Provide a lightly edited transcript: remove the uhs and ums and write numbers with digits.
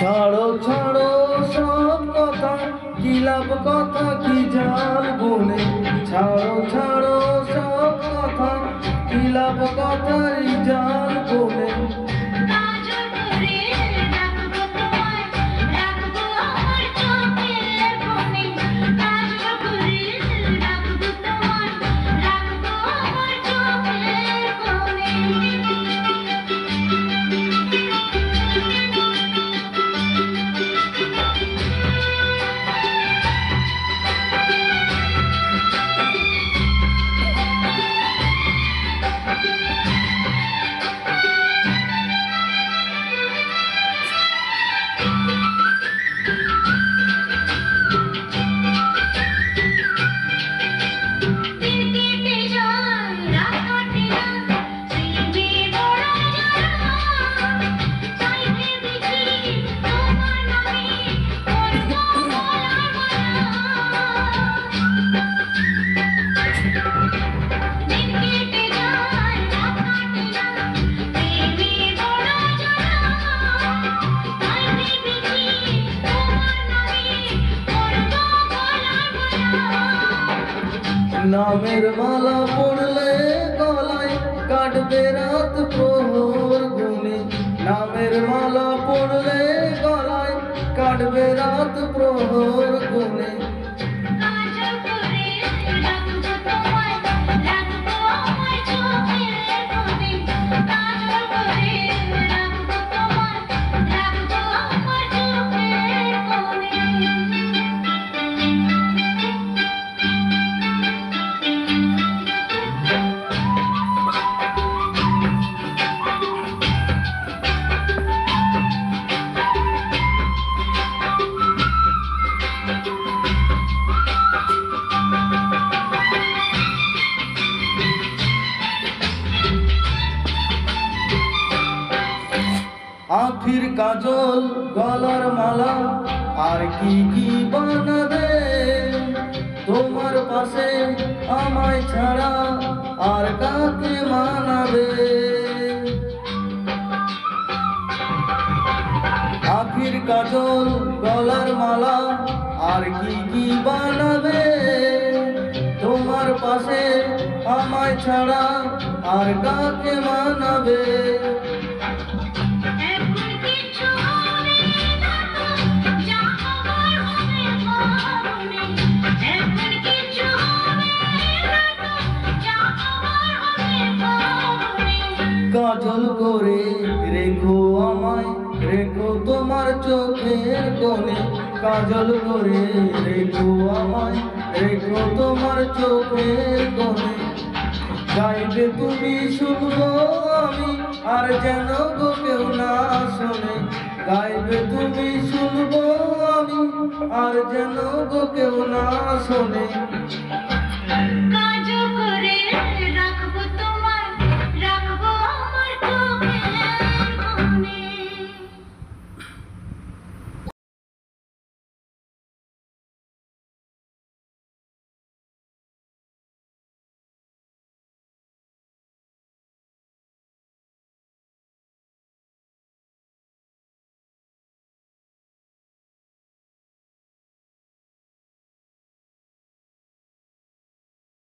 ছাড়ো ছাড়ো সব কথা, কি লাভ কথা কি জাল বলে। ছাড়ো ছাড়ো সব কথা, কি লাভ কথার জাল বলে। নামের মালা পড়লে গলায় কাটবে রাত প্রহর গুনে। নামের মালা পড়লে গলায় কাটবে রাত প্রহর গুনে। আখির কাজল গলার মালা আর কি কি বানাবে। তোমার পাশে আমায় ছাড়া আর কাকে মানাবে। আখির কাজল গলার মালা আর কি কি বানাবে। তোমার পাশে আমায় ছাড়া আর কাকে মানাবে। কাজল করে রেখো আমায়, রেখো তোমার চোখের কোণে। কাজল করে রেখো আমায়, রেখো তোমার চোখের কোণে। গাইবে তুমি শুনবো আমি, আর যেন গো কেউ না শোনে। গাইবে তুমি শুনবো আমি, আর যেন গো কেউ না শোনে।